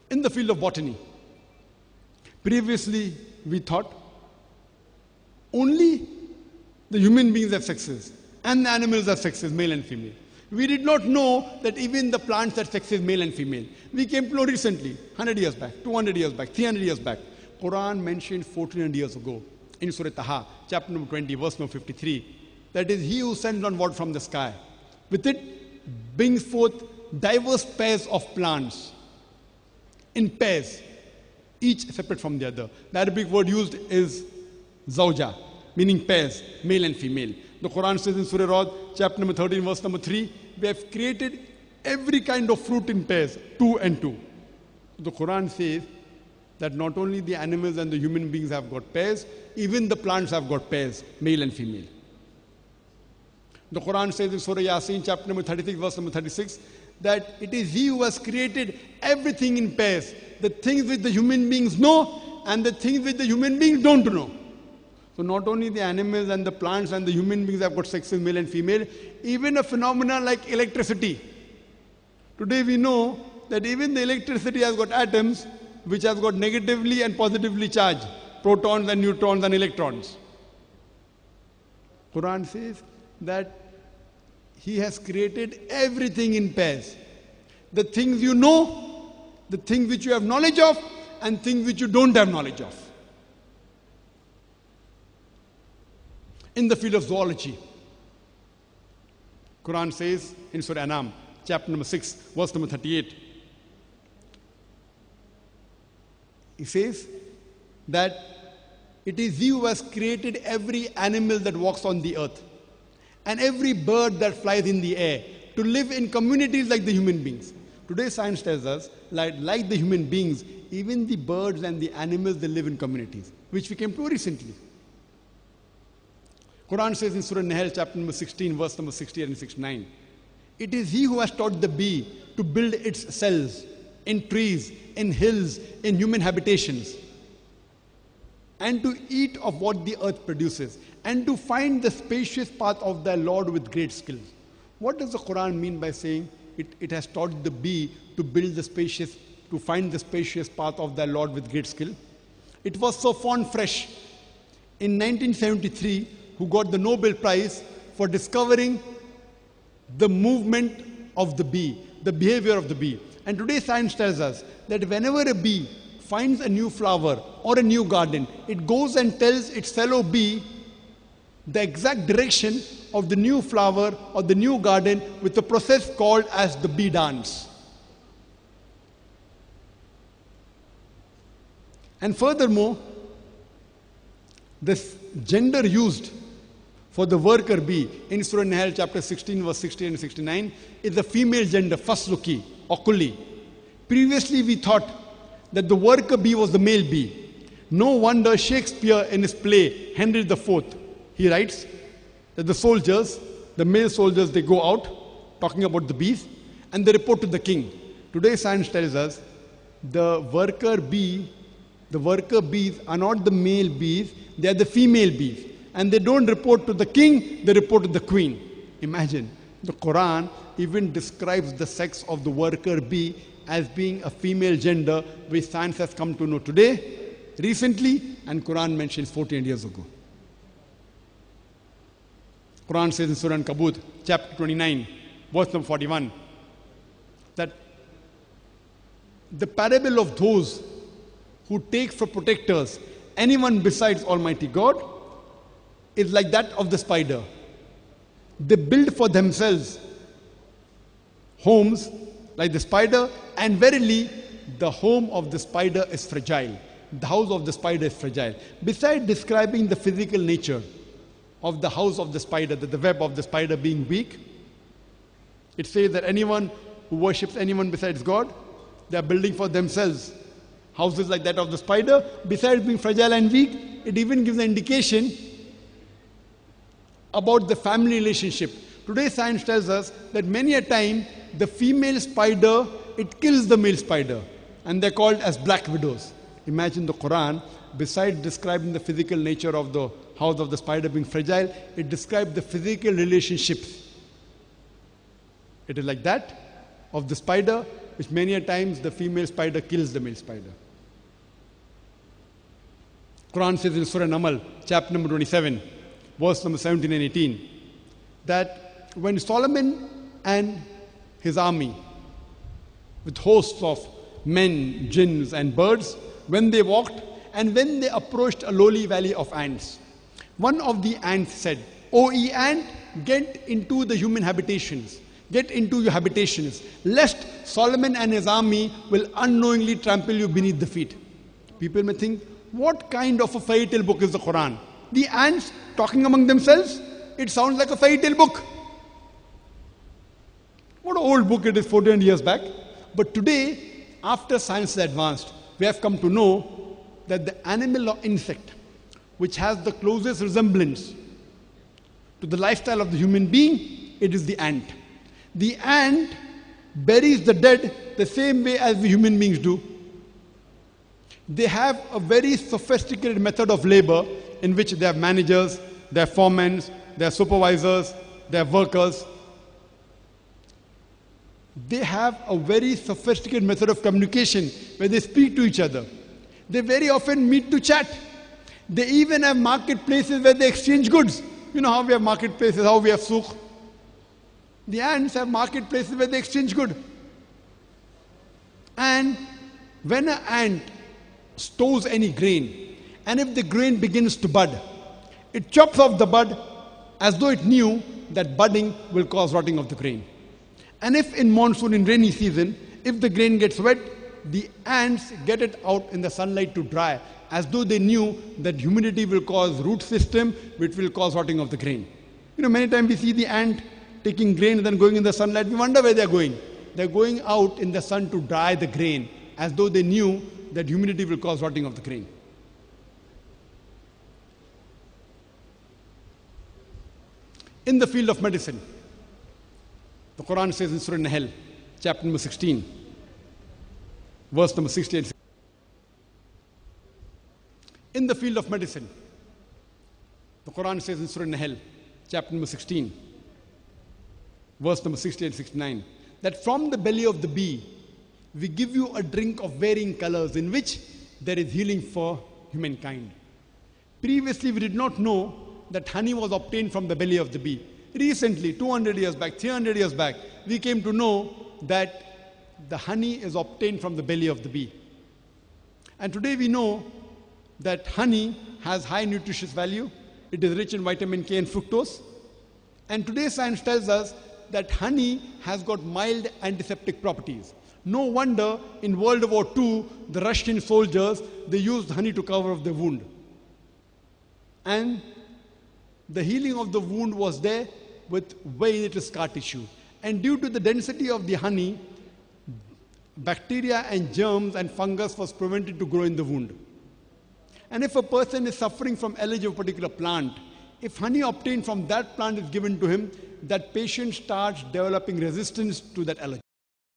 In the field of botany, previously we thought only the human beings have sexes and the animals have sexes, male and female. We did not know that even the plants have sexes, male and female. We came to know recently, 100 years back, 200 years back, 300 years back. Quran mentioned 1400 years ago in Surah Taha, chapter number 20, verse number 53. That is, he who sends down water from the sky. With it brings forth diverse pairs of plants. In pairs, each separate from the other. The Arabic word used is zawja, meaning pairs, male and female. The Quran says in Surah Ra'd, chapter number 13, verse number 3, we have created every kind of fruit in pairs, 2 and 2. The Quran says that not only the animals and the human beings have got pairs, even the plants have got pairs, male and female. The Quran says in Surah Yasin, chapter number 36, verse number 36, that it is He who has created everything in pairs, the things which the human beings know and the things which the human beings don't know. So not only the animals and the plants and the human beings have got sexes, male and female, even a phenomenon like electricity. Today we know that even the electricity has got atoms which has got negatively and positively charged, protons and neutrons and electrons. Quran says that He has created everything in pairs. The things you know, the things which you have knowledge of, and things which you don't have knowledge of. In the field of zoology, Quran says in Surah Anam, chapter number 6, verse number 38, He says that it is He who has created every animal that walks on the earth and every bird that flies in the air to live in communities like the human beings. Today science tells us, like the human beings, even the birds and the animals, they live in communities, which we came to recently. Quran says in Surah Nahl, chapter number 16, verse number 68 and 69, it is He who has taught the bee to build its cells in trees, in hills, in human habitations, and to eat of what the earth produces, and to find the spacious path of thy Lord with great skill. What does the Quran mean by saying it has taught the bee to build the spacious, to find the spacious path of thy Lord with great skill? It was Sofwan Fresh in 1973 who got the Nobel Prize for discovering the movement of the bee, the behavior of the bee. And today science tells us that whenever a bee finds a new flower or a new garden, it goes and tells its fellow bee the exact direction of the new flower or the new garden with a process called as the bee dance. And furthermore, this gender used for the worker bee in Surah Nahl chapter 16 verse 60 and 69 is the female gender, fasluki or kulli. Previously we thought that the worker bee was the male bee. No wonder Shakespeare in his play Henry IV, he writes that the soldiers, the male soldiers, they go out talking about the bees and they report to the king. Today science tells us the worker bees are not the male bees, they are the female bees. And they don't report to the king, they report to the queen. Imagine, the Quran even describes the sex of the worker bee as being a female gender, which science has come to know today, recently, and Quran mentions 14 years ago. Quran says in Surah An-Kabut, chapter 29, verse number 41, that the parable of those who take for protectors anyone besides Almighty God is like that of the spider. They build for themselves homes like the spider, and verily the home of the spider is fragile. The house of the spider is fragile. Besides describing the physical nature of the house of the spider, that the web of the spider being weak, it says that anyone who worships anyone besides God, they are building for themselves houses like that of the spider. Besides being fragile and weak, it even gives an indication about the family relationship. Today science tells us that many a time the female spider, it kills the male spider, and they're called as black widows. Imagine the Quran, besides describing the physical nature of the house of the spider being fragile, it describes the physical relationships. It is like that of the spider which many a times the female spider kills the male spider. Quran says in Surah Namal, chapter number 27, verse number 17 and 18, that when Solomon and his army, with hosts of men, jinns and birds, when they walked and when they approached a lowly valley of ants, one of the ants said, "O ye ant, get into the human habitations. Get into your habitations, lest Solomon and his army will unknowingly trample you beneath the feet." People may think, what kind of a fairy tale book is the Quran? The ants talking among themselves? It sounds like a fairy tale book. What an old book it is, 400 years back. But today, after science has advanced, we have come to know that the animal or insect which has the closest resemblance to the lifestyle of the human being, it is the ant. The ant buries the dead the same way as the human beings do. They have a very sophisticated method of labor in which they have managers, they have foremen, they have supervisors, they have workers. They have a very sophisticated method of communication where they speak to each other. They very often meet to chat. They even have marketplaces where they exchange goods. You know how we have marketplaces, how we have souk. The ants have marketplaces where they exchange goods. And when an ant stores any grain, and if the grain begins to bud, it chops off the bud as though it knew that budding will cause rotting of the grain. And if in monsoon, in rainy season, if the grain gets wet, the ants get it out in the sunlight to dry, as though they knew that humidity will cause root system, which will cause rotting of the grain. You know, many times we see the ant taking grain and then going in the sunlight. We wonder where they're going. They're going out in the sun to dry the grain, as though they knew that humidity will cause rotting of the grain. In the field of medicine, the Quran says in Surah Nahl, chapter number 16, verse number 68. In the field of medicine, the Quran says in Surah Nahl, chapter number 16, verse number 68 and 69, that from the belly of the bee, we give you a drink of varying colors in which there is healing for humankind. Previously, we did not know that honey was obtained from the belly of the bee. Recently, 200 years back, 300 years back, we came to know that the honey is obtained from the belly of the bee. And today we know that honey has high nutritious value. It is rich in vitamin K and fructose. And today science tells us that honey has got mild antiseptic properties. No wonder in World War II, the Russian soldiers, they used honey to cover up their wound. And the healing of the wound was there with very little scar tissue. And due to the density of the honey, bacteria and germs and fungus was prevented to grow in the wound. And if a person is suffering from allergy of a particular plant, if honey obtained from that plant is given to him, that patient starts developing resistance to that allergy.